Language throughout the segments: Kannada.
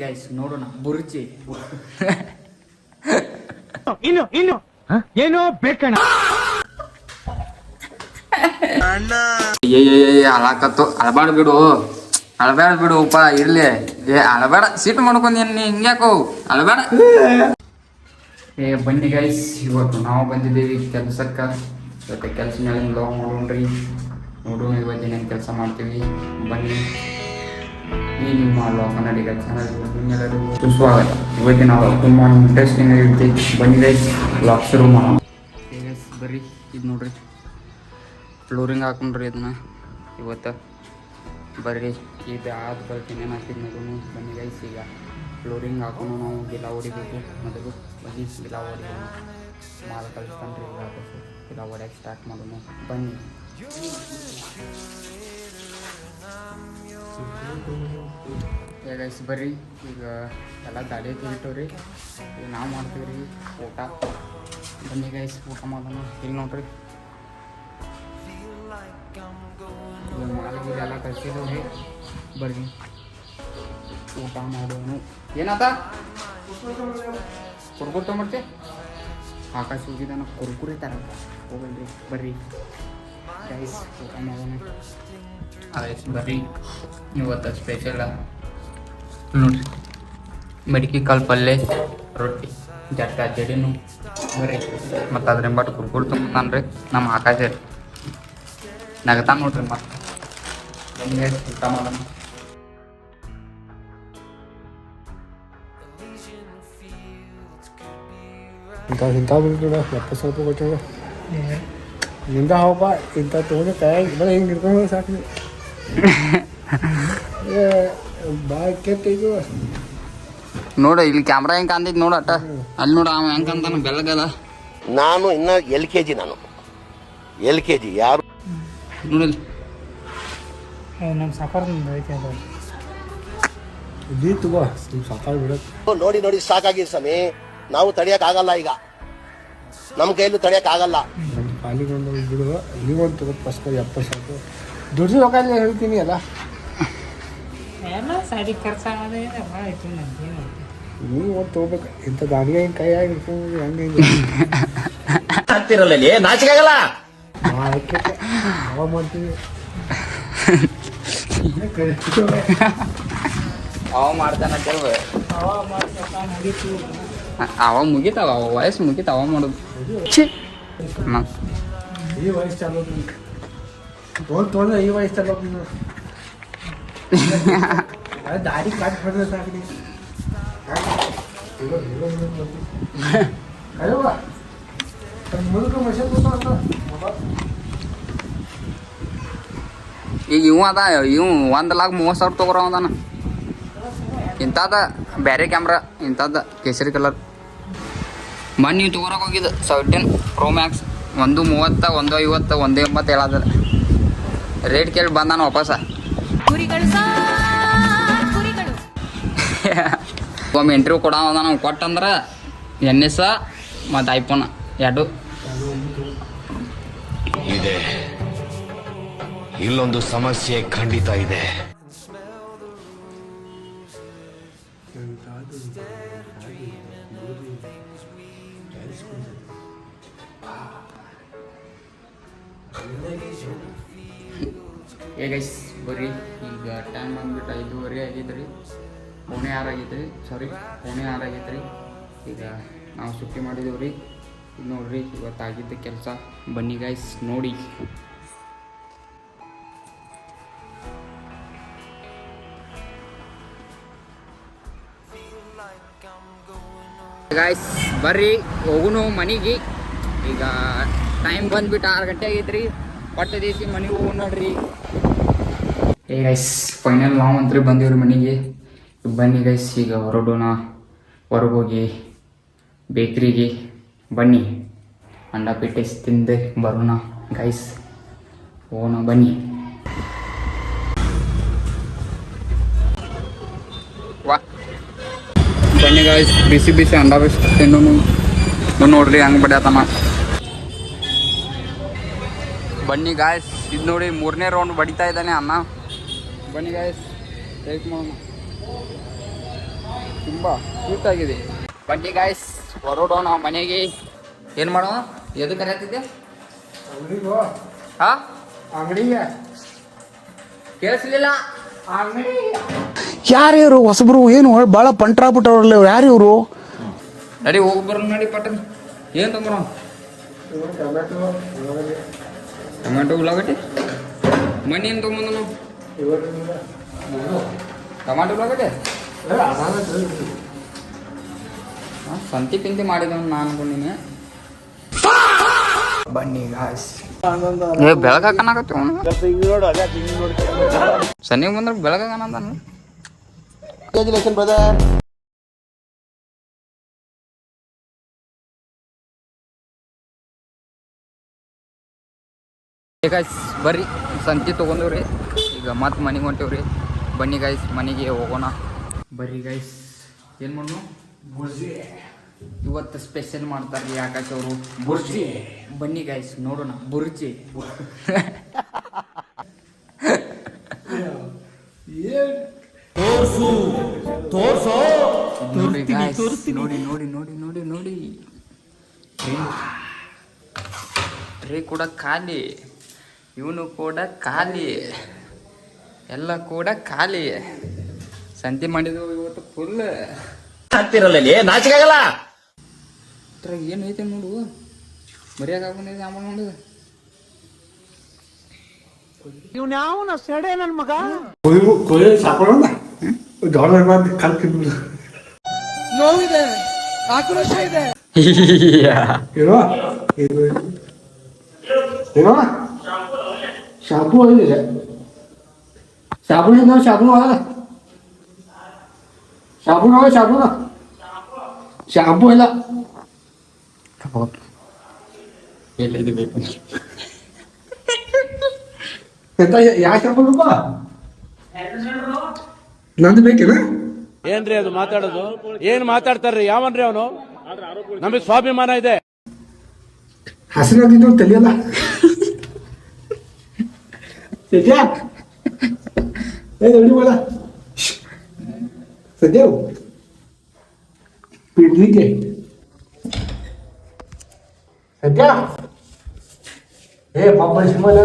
ಗೈಸ್ ನೋಡೋಣ ಬುರ್ಜಿ ಇನ್ನು ಏನೋ ಬೇಕಣ್ಣ ಅಳಕತ್ತು ಅಳಬಾಡ್ ಬಿಡು ಉಪ್ಪ ಇರ್ಲಿ ಅಳಬೇಡ ಸೀಟ್ ಮಾಡ್ಕೊಂಡ್ ಹಿಂಗ್ಯಾಕೋ ಅಳಬೇಡ. ಬನ್ನಿ ಗೈಸ್, ಇವತ್ತು ನಾವು ಬಂದಿದ್ದೀವಿ ಕೆಲ್ಸಕ್ಕೆ. ಇವತ್ತು ಕೆಲಸ ಮೇಲೆ ಲಾಗ್ ನೋಡೋಣ ಇವತ್ತಿನ ಕೆಲಸ ಮಾಡ್ತೀವಿ. ಬನ್ನಿ, ಈ ನಿಮ್ಮ ಲಾಗ್ ಕನ್ನಡಿಗ ಚಾನಲ್ ನಿಮ್ಮೆಲ್ಲರಿಗೂ ಸುಸ್ವಾಗತ. ಇವತ್ತಿನ ತುಂಬ ಇಂಟ್ರೆಸ್ಟಿಂಗ್ ಆಗಿರುತ್ತೆ. ಬನ್ನಿ ಗೈಸ್, ಲಾಗ್ ಶುರು ಮಾಡೋಣ. ಬರ್ರಿ, ಇದು ನೋಡ್ರಿ ಫ್ಲೋರಿಂಗ್ ಹಾಕೊಂಡ್ರಿ ಇದನ್ನ ಇವತ್ತು. ಬರ್ರಿ, ಇದು ಆದ ಬರ್ತೀನಿ ಏನಾಗ್ತಿದ್ದು ನೋಡೋಣ. ಬನ್ನಿ ಗೈಸ್, ಈಗ ಫ್ಲೋರಿಂಗ್ ಹಾಕೊಂಡು ನಾವು ಗಿಲ ಹೊಡಿಬೇಕು. ಮೊದಲು ಬನ್ನಿ ಗಿಲ ಹೊಡಿಯೋಣ. ಮಾಲ್ ಕಳಿಸ್ತಾನ್ರಿ ಈಗ ಗಿಲ ಹೊಡ್ಯಕ್ಕೆ ಸ್ಟಾರ್ಟ್ ಮಾಡೋಣ. ಬನ್ನಿ ಗೈಸ್, ಬರ್ರಿ ಈಗ ಎಲ್ಲ ಗಾಡಿ ಇಟ್ಟವ್ರಿ. ಈಗ ನಾವು ಮಾಡ್ತೀವಿ ರೀ ಊಟ. ಬನ್ನಿ ಗೈಸ್, ಊಟ ಮಾಡೋಣ. ಇಲ್ಲಿ ನೋಡ್ರಿ ಮಾಲ್ಗಿರಿ ಎಲ್ಲ ಕಳ್ಸಿದ್ದೀವಿ. ಬರ್ರಿ ಊಟ ಮಾಡೋಣ. ಏನಾತ ಕುರ್ಕುರಿ ತೊಗೊಂಬರ್ತಿ? ಆಕಾಶ ಹೋಗಿದ್ದಾನ ಕುರ್ಕುರಿ ತರ ಹೋಗಲ್ರಿ. ಬರ್ರಿ ಗೈಸ್, ಊಟ ಮಾಡೋಣ. ಗೈಸ್ ಬರ್ರಿ, ಇವತ್ತು ಸ್ಪೆಷಲ್ ನೋಡ್ರಿ ಮೆಡಿಕೆ ಕಾಳು ಪಲ್ಯ, ರೊಟ್ಟಿ, ಜಟ್ಟ ಜಡಿನು. ಬರ್ರಿ, ಮತ್ತು ಅದ್ರ ಎಂಬಟ್ಟು ಕುರ್ಕುರಿ ತುಂಬ್ತಾನ್ರಿ ನಮ್ಮ ಆಕಾಶ ರೀ. ನಗತಾನ ನೋಡ್ರಿ. ಮತ್ತೆ ಬನ್ನಿ ಊಟ ಮಾಡೋಣ. ಇಂಥ ಬಿಡ್ಬಿಡ 70 ರೂಪಾಯಿ ಕೊಟ್ಟಿರ ನಿಂದ ಹಬ್ಬ ಇಂಥ ತೊಗೊಂಡು ಕೈ ಬರೀ ಹಿಂಗೆ ಇಟ್ಕೊಂಡು ಸಾಕು. ಭಾಳ ಕೆಟ್ಟಿದ್ದು ನೋಡ, ಇಲ್ಲಿ ಕ್ಯಾಮ್ರಾ ಹೆಂಗೆ ಕಾಣ್ತೈತಿ ನೋಡ. ಅಟ್ಟ ಅಲ್ಲಿ ನೋಡ, ಅವ ಹೆಂಗೆ ಕಾಣ್ತಾನ ಬೆಳಗದ. ನಾನು ಇನ್ನು LKG ಯಾರು ನೋಡಲಿ ನಮ್ಮ ಸಾಕಾರ ಐತೆ ಅದು ಇದ್ದೀತು ಬಾ ಸಾಕಾರ ಬಿಡೋದು. ನೋಡಿ ಸಾಕಾಗಿದೆ ಸ್ವಾಮಿ. ನಾವು ತಡೆಯೋಕ್ಕಾಗಲ್ಲ, ಈಗ ನಮ್ಮ ಕೈಯಲ್ಲೂ ತಡೆಯೋಕ್ಕಾಗಲ್ಲ. ನಮ್ಮ ಪಾಲಿಗೊಂಡು ಬಿಡುವ ನೀವೊಂದು ತಗೋ ಫಸ್ಟ್ 70 ಸಾವಿರ ದುಡ್ಡು ರೊಕ್ಕ ಹೇಳ್ತೀನಿ ಅಲ್ಲ. ಸೈಡಿಗೆ ಖರ್ಚು ಆಯ್ತು. ನೀವು ಒಂದು ತೊಗೋಬೇಕು. ಇಂಥ ಗಾಡಿಗೆ ಹಿಂಗೆ ಕೈ ಆಗಿ ಇಟ್ಕೊಂಡು ಹಂಗೆ ಆಗ್ತಿರಲ್ಲ, ನಾಚಿಕೆ ಆಗಲ್ಲ. ಅವ ಮಾಡ್ತೀವಿ ಅವ ಮಾಡ್ತಾನ. ಅವ ಮುಗಿತಾವ, ಅವ ವಯಸ್ಸು ಮುಗಿತಾವ, ಅವ ಮಾಡೋದು. ಈ ವಯಸ್ಸು ಚಾಲೋ ತೊಗೊಂಡ್ರೆ ಈ ವಯಸ್ಸು ಚಾಲೋ ದಾರಿ ಕಾಟ್ ಹೊಡೆದ್ರೆ ಸಾಕು. ಈಗ ಇವ ಅದ, ಇವ್ 1,30,000 ತೊಗೊರ ಅದಾನ. ಇಂಥದ್ದು ಬೇರೆ ಕ್ಯಾಮ್ರಾ, ಇಂಥದ್ದು ಕೇಸರಿ ಕಲರ್. ಮೊನ್ನೆ ನೀವು ತೊಗೊರಕ್ಕೆ ಹೋಗಿದ್ದು 17 Pro Max 130, 150, 180 ಹೇಳದ ರೇಟ್ ಕೇಳಿ ಬಂದಾನ ವಾಪಸ. ಒಮ್ಮೆ ಇಂಟರ್ವ್ಯೂ ಕೊಡೋದ ನಾವು ಕೊಟ್ಟಂದ್ರೆ NS ಮತ್ತು iPhone 2 ಇದೆ. ಇಲ್ಲೊಂದು ಸಮಸ್ಯೆ ಖಂಡಿತ ಇದೆ. ಗೈಸ್ ಬರ್ರಿ, ಈಗ ಟೈಮ್ ಬಂದ್ಬಿಟ್ಟು 5:30 ಆಗೈತ್ರಿ. ಪೌಣೆ 6 ಆಗೈತ್ರಿ. ಈಗ ನಾವು ಸುಟ್ಟಿ ಮಾಡಿದೇವು ರೀ. ಇದು ನೋಡ್ರಿ ಇವತ್ತಾಗಿದ್ದ ಕೆಲಸ. ಬನ್ನಿ ಗೈಸ್ ನೋಡಿ. ಗೈಸ್ ಬರ್ರಿ ಹೋಗುನು ಮನೆಗೆ. ಈಗ ಟೈಮ್ ಬಂದ್ಬಿಟ್ಟು 6 ಗಂಟೆ ಆಗೈತ್ರಿ. ಹೊಟ್ಟೆ ದೇಸಿ ಮನೆಗೆ ಹೋಗೋಣ ನೋಡ್ರಿ. ಗೈಸ್ ಫೈನಲ್ ನಾವು ಅಂತೂ ಬಂದೀವ್ರಿ ಮನೆಗೆ. ಬನ್ನಿ ಗೈಸ್, ಈಗ ಹೊರಡೋಣ. ಹೊರಗೋಗಿ ಬೇಕ್ರಿಗೆ ಬನ್ನಿ, ಅಂಡ ಪೇಟೆಸ್ ತಿಂದು ಬರೋಣ ಗೈಸ್. ಹೋಗೋಣ ಬನ್ನಿ. ವಾ ಬನ್ನಿ ಗೈಸ್, ಬಿಸಿ ಅಂಡ ಬಿಸಿ ತಿನ್ನೋನು ನೋಡ್ರಿ ಹಂಗೆ ಬಡಿಯತನ. ಬನ್ನಿ ಗಾಯ್ಸ್, ಇದು ನೋಡಿ 3ನೇ ರೌಂಡ್ ಬಡಿತಾ ಇದ್ದಾನೆ ಅಣ್ಣ. ಬನ್ನಿ ಗಾಯ್ಸ್, ಟೇಕ್ ಮಾಡೋಣ. ತುಂಬ ಸ್ವೀಟ್ ಆಗಿದೆ. ಬನ್ನಿ ಗಾಯ್ಸ್ ಹೊರಡೋಣ ಮನೆಗೆ. ಏನು ಮಾಡೋ ಎದು ಕರೆಯತ್ತಿದ್ದೆ ಅಂಗಡಿಗೋ ಹಾ ಅಂಗಡಿಗೆ ಕೇಳಿಸ್ಲಿಲ್ಲ. ಅಂಗಡಿ ಯಾರು ಇವರು ಹೊಸಬ್ರು ಏನು ಭಾಳ ಪಂಟ್ರಾಗ್ಬಿಟ್ಟವ್ರಲ್ಲ ಇವ್ರು ಯಾರು ಇವರು ನಡಿ ಹೋಗಿ ಬರೋಣ ನಡಿ ಪಟ್ಟನ್. ಏನು ತೊಗೊಂಬರೋ? ಟೊಮೆಟೊ ಟೊಮೆಟೊ ಉಳ್ಳಾಗಡ್ಡಿ ಮಣ್ಣಿ ಏನು ತೊಗೊಂಬಂದು ನಾವು ಟೊಮೆಟೊ ಉಳ್ಳಾಗಡ್ಡಿ ಸಂತಿ ಪಿಂತಿ ಮಾಡಿದವ್ ನಾನು ಅನ್ಕೊಂಡಿನಿ. ಬನ್ನಿ ಗಾಯ್ಸ್ ಬೆಳಗಾಕನಾಗತ್ತೆ ಸನಿ ಬಂದ್ರೆ ಬೆಳಗಾಕನಂದ. Congratulation brother. ಗಾಯ್ಸ್ ಬರ್ರಿ ಸಂತಿ ತೊಗೊಂಡವ್ರಿ. ಈಗ ಮತ್ತೆ ಮನೆಗೆ ಹೊಂಟೇವ್ರಿ. ಬನ್ನಿ ಗಾಯ್ಸ್ ಮನೆಗೆ ಹೋಗೋಣ. ಬರ್ರಿ ಗಾಯ್ಸ್ ಏನು ಮಾಡೋಣ ಇವತ್ತು ಸ್ಪೆಷಲ್ ಮಾಡ್ತಾರ್ರಿ ಆಕಾಶ್ ಅವರು ಬುರ್ಜಿ. ಬನ್ನಿ ಗಾಯ್ಸ್ ನೋಡೋಣ ಬುರ್ಜಿ. ನೋಡಿ ಗಾಯ್ಸ್ ನೋಡಿ ನೋಡಿ ನೋಡಿ ನೋಡಿ ನೋಡಿ ಟ್ರೇ ಕೂಡ ಖಾಲಿ, ಇವನು ಕೂಡ ಖಾಲಿ, ಎಲ್ಲ ಕೂಡ ಖಾಲಿ. ಸಂತೆ ಮಾಡಿದ್ವು ಇವತ್ತು ಫುಲ್. ನಾಚಿಕಾಗಲ್ಲ ಏನೈತೆ ನೋಡು ಮರ್ಯಾಗ ಬಂದಿದೆ ಆಮೇಲೆ ನೋಡು. ಕೊಯ್ಲು ಸಾಕೊಳ್ಳೋಣ ದೊಡ್ಡ ಕಲ್ತಿದ್ರು ನೋವಿದೆ, ಆಕ್ರೋಶ ಇದೆ. ಏನೋ ಏನೋ ಶಾಂಪೂ ಇದೆ. ಸಾಬೂನು ನಾವು ಸಾಬೂನು ಆಗಲ್ಲ. ಸಾಬೂನು ಸಾಬೂನು ಶಾಂಪೂ ಇಲ್ಲ. ಎಲ್ಲಿದೆ ಬೇಕು ಎಂತ ಯಾವ ಶಾಂಪೂ ಬೇಕಾ? ನಂದು ಬೇಕೇನಾ? ಏನ್ರಿ ಅದು ಮಾತಾಡೋದು? ಏನ್ ಮಾತಾಡ್ತಾರ್ರಿ? ಯಾವನ್ರಿ ಅವನು? ನಮಗೆ ಸ್ವಾಭಿಮಾನ ಇದೆ. ಹಸಿರಾಗಿದ್ದು ತಲೆಯಲ್ಲ ಸದ್ಯ ರೆಡಿ ಮಾಡ ಸದ್ಯ ಪಿಡ್ಲಿಕ್ಕೆ ಸದ್ಯ ಪಾಪ ಸಿಂಹಲ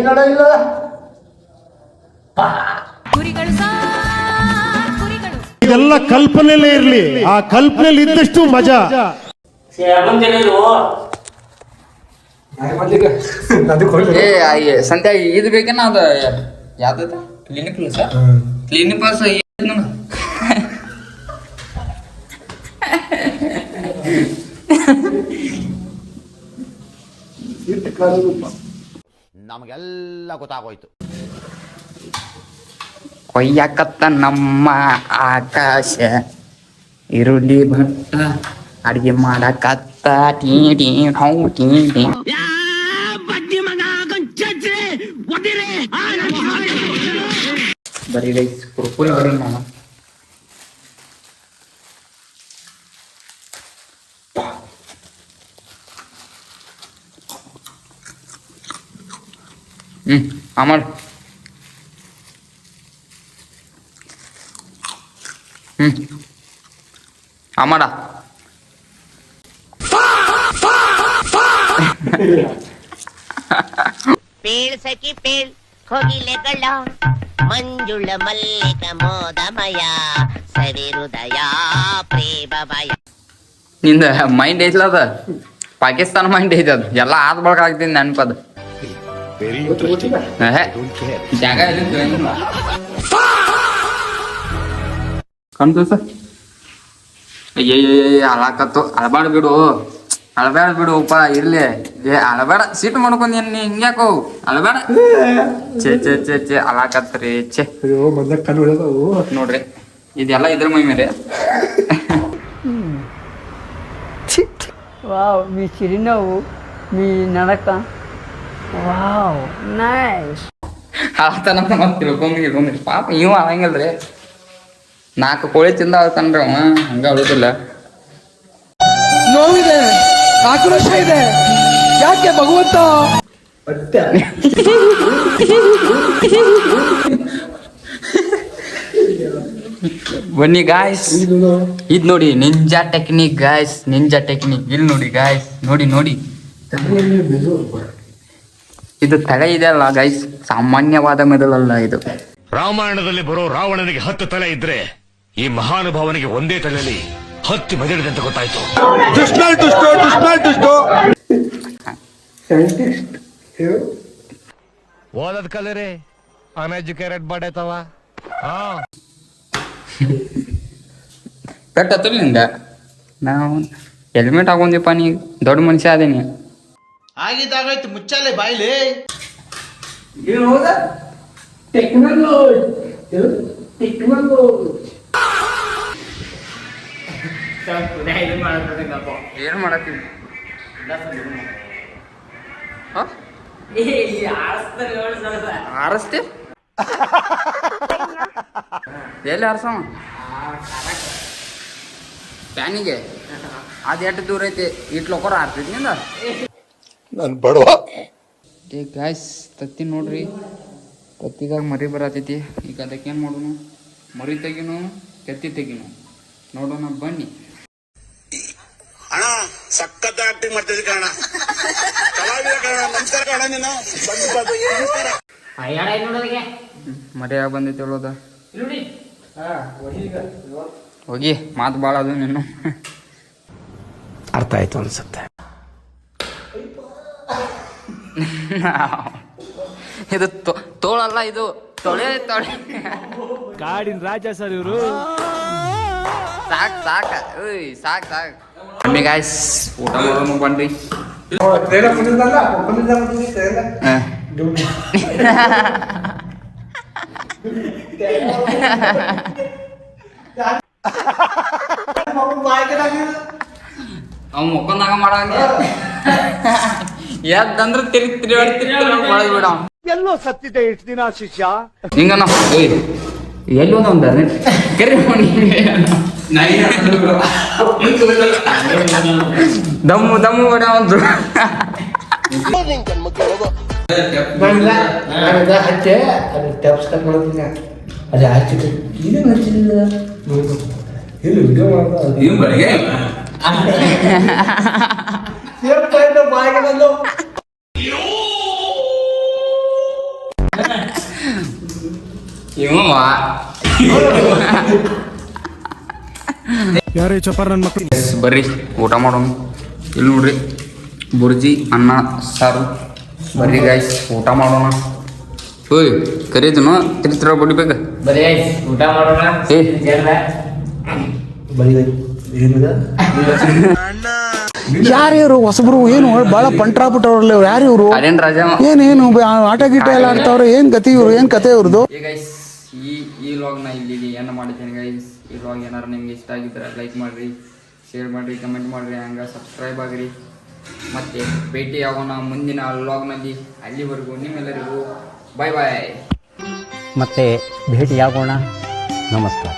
ನೋಡ ಇಲ್ಲ ಇದೆಲ್ಲ ಕಲ್ಪನೆಯಲ್ಲೇ ಇರ್ಲಿ, ಆ ಕಲ್ಪನೆಯಲ್ಲಿ ಇದ್ದಷ್ಟು ಮಜಾ. ಸಂತೆ ಇದು ಬೇಕೇನ ಅದ ಯಾವ್ದದ ಕ್ಲಿನಿಕ್ ಪ್ಲಸ್ ಕ್ಲಿನಿಕ್ ಪ್ಲಸ್ ನೋಡ. ನಮಗೆಲ್ಲ ಗೊತ್ತಾಗೋಯ್ತು. ಕೊಯ್ಯಾಕತ್ತ ನಮ್ಮ ಆಕಾಶ ಈರುಳ್ಳಿ ಭಟ್ಟ ಅಡಿಗೆ ಮಾಡಕತ್ತ ಟೀ ಟೀ ಹೌ ಟೀ ಟೀ. ಬರೀ ರೈಸ್ ಕುರ್ಕುರಿ ಬರೀ ನಾನು ಆಮಾಡ ಆಮಾಡ ಪೇಳ್ ಸಖಿ ಪೇಳ್ ಕೋಗಿಲೆಗಳ ಮಂಜುಳ ಮಲ್ಲಿಕ ಮೋದಮಯ ಸವಿ ಹೃದಯ ಪ್ರೇಮಮಯ. ನಿಂದ ಮೈಂಡ್ ಐತ್ಲ ಅದ ಪಾಕಿಸ್ತಾನ ಮೈಂಡ್ ಐತಿ. ಅದು ಎಲ್ಲ ಆದ್ ಬಳಕ ಆಗ್ತೀನಿ ನೆನಪದ. ಜಾಗ ಕಾಣ್ತು ಸರ್. ಅಯ್ಯಯ್ಯ ಅಳಕತ್ತು ಅಳಬಾಡ ಬಿಡು, ಅಳಬೇಡ ಬಿಡು ಉಪ್ಪ ಇರ್ಲಿ. ಅಳಬೇಡ ಸಿಟ್ಟು ಮಾಡ್ಕೊಂಡ್ ನೀ ಹಿಂಗ್ಯಾಕೋ ಅಳಬೇಡ. ಚೇ ಚೇ ಚೇ ಚೇ ಅಳಕತ್ರಿ ಚೇ. ಮೊದ್ಲ ಕಣ್ಣು ಹೊಡೆದವು ನೋಡ್ರಿ ಇದೆಲ್ಲ ಇದ್ರ ಮೈ ಮೇಲೆ. ವಾವ್, మీ చిరునవ్వు, మీ నడక, ವಾವ್ ನೈಸ್. ಅಳತನ ತಿಳ್ಕೊಂಡ್ರಿ ಪಾಪ ಇವ ಅಳಂಗಿಲ್ರಿ. 4 ಕೋಳಿ ತಿಂದ ಅಳ್ತಾನ್ರಿ ಅವ, ಹಂಗ ಅಳುದಿಲ್ಲ. ನೋವಿದೆ, ಆಕ್ರೋಶ ಇದೆ. ಯಾಕೆ ಭಗವಂತ? ಬನ್ನಿ ಗಾಯ್ಸ್, ಇದ್ ನೋಡಿ ninja technique guys, ninja technique. ಇಲ್ಲಿ ನೋಡಿ ಗಾಯ್ಸ್, ನೋಡಿ ನೋಡಿ ಇದು ತಲೆ ಇದೆ ಅಲ್ಲ ಗೈಸ್, ಸಾಮಾನ್ಯವಾದ ಮೆದುಳಲ್ಲ ಇದು. ರಾಮಾಯಣದಲ್ಲಿ ಬರೋ ರಾವಣನಿಗೆ 10 ತಲೆ ಇದ್ರೆ ಈ ಮಹಾನುಭಾವನಿಗೆ ಒಂದೇ ತಲೆಯಲ್ಲಿ 10 ಮೆದುಳಿದೆ ಅಂತ ಗೊತ್ತಾಯ್ತು. ಸೈಂಟಿಸ್ಟ್ ಓದದ್ ಕಲರೆ ಅನ್ಎಜುಕೇಟೆಡ್ ಬಡೇತವ. ಕಟ್ಟತ್ತು ನಿಂದ, ನಾವು ಹೆಲ್ಮೆಟ್ ಹಾಕೊಂಡಿಪ್ಪ, ನೀ ದೊಡ್ಡ ಮನುಷ್ಯ ಅದೇನಿ. ಆಗಿದ್ದಾಗಾಯ್ತು, ಮುಚ್ಚಾಲೆ ಬಾಯ್ಲಿ. ಏನು ಹೋದ ಟೆಕ್ನಾಲಜಿ ಏನು ಮಾಡತ್ತೀವಿ? ಆರಸ್ತಿ ಎಲ್ಲಿ ಆರ್ಸವ? ಪ್ಯಾನಿಗೆ ಅದು ಎಷ್ಟು ದೂರ ಐತಿ? ಇಟ್ ಲೋಕರ ಆರ್ತೈತಿ ನಿಂದ. ನಾನು ಬಡವ. ಏ ಗಾಯ್ಸ್, ತತ್ತಿ ನೋಡ್ರಿ, ತತ್ತಿದಾಗ ಮರಿ ಬರತೈತಿ. ಈಗ ಅದಕ್ಕೇನು ಮಾಡೋನು? ಮರಿ ತೆಗಿನು, ತತ್ತಿ ತೆಗಿನು ನೋಡೋಣ ಬನ್ನಿ. ಅಣ್ಣ ಸಖತ್ ಆಕ್ಟಿಂಗ್ ಮಾಡ್ತಿದ್ದೆ ಕಣ, ಕಲಾವಿದ ಕಣ. ನಮಸ್ಕಾರ ಕಣ, ನೀನು ಮರ್ಯಾಗ ಬಂದೈತಿ ಹೇಳೋದ. ಹೋಗಿ ಮಾತು ಭಾಳ ಅದು ನೀನು. ಅರ್ಥ ಆಯ್ತು ಅನ್ಸುತ್ತೆ. ಇದು ತೋಳಲ್ಲ, ಇದು ತೊಳೆ. ಕಾಡಿನ ರಾಜ ಸರ್ ಇವರು. ಸಾಕ್ ಸಾಕ್. ಬನ್ನಿ ಗಾಯ್ಸ್, ಊಟ ಮಾಡೋಣ ಬನ್ರಿ. ಅವ್ ಮುಖಂದಾಗ ಮಾಡಂಗ ಯಾಕಂದ್ರೆ ತಿರುಗಿ ಬಿಡ. ಎಲ್ಲೋ ಸತ್ತಿದೆ ಇಷ್ಟು ದಿನ ಶಿಷ್ಯ. ಹಿಂಗನ ಎಲ್ಲಿ ಒಂದ ಕರಿ ದಮ್ಮು ಬಡ ಒಂದು ಹಚ್ಚೆ ಅದು ಟೆಪ್ಸ್ ಕಟ್ ಮಾಡ್ತೀನಿ. ಅದೇ ಹಚ್ಚಿಟ್ಟು ಇದೇನು ಹಚ್ಚಿಲ್ಲ, ಇಲ್ಲಿ ವಿಡಿಯೋ ಮಾಡ್ತಾ ಬಾಯಿಗೆ ಬಂದು ಯಾರೇ ಚಪಾರ್ ನನ್ನ ಮಕ್ಕಳು. ಬರ್ರಿ ಊಟ ಮಾಡೋಣ. ಇಲ್ಲಿ ನೋಡ್ರಿ, ಬುರ್ಜಿ ಅನ್ನ ಸಾರು. ಬರ್ರಿ ಗಾಯ್ಸ್, ಊಟ ಮಾಡೋಣ. ಓಯ್ ಕರೀದನು ತಿರ್ತಿರ ಬಡಿಬೇಕ. ಬರೀ ಊಟ ಮಾಡೋಣ. ಯಾರು ಇವರು ಹೊಸಬ್ರು? ಏನು ಭಾಳ ಪಂಟ್ರಾಬಿಟ್ಟವ್ರಲ್ಲ ಇವ್ರು. ಯಾರು ಇವರು? ಅದೇನ್ ರಾಜ ಏನೇನು ಆಟ ಗೀಟ ಎಲ್ಲ ಆಡ್ತಾವ್ರೆ? ಏನ್ ಗತಿ ಇವ್ರು? ಏನ್ ಕತೆ ಇವ್ರದ್ದು? ಏ ಗೈಸ್, ಈ ವ್ಲಾಗ್ನ ಇಲ್ಲಿಗೆ ಏನು ಮಾಡಿದ್ದೇನೆ ಗೈಸ್. ಈ ವ್ಲಾಗ್ ಏನಾರು ನಿಮ್ಗೆ ಇಷ್ಟ ಆಗಿದ್ರೆ ಲೈಕ್ ಮಾಡಿರಿ, ಶೇರ್ ಮಾಡಿರಿ, ಕಮೆಂಟ್ ಮಾಡಿರಿ, ಹಂಗೆ ಸಬ್ಸ್ಕ್ರೈಬ್ ಆಗಿರಿ. ಮತ್ತೆ ಭೇಟಿ ಆಗೋಣ ಮುಂದಿನ ವ್ಲಾಗ್ನಲ್ಲಿ. ಅಲ್ಲಿವರೆಗೂ ನಿಮ್ಮೆಲ್ಲರಿಗೂ ಬಾಯ್ ಬಾಯ್. ಮತ್ತೆ ಭೇಟಿಯಾಗೋಣ. ನಮಸ್ಕಾರ.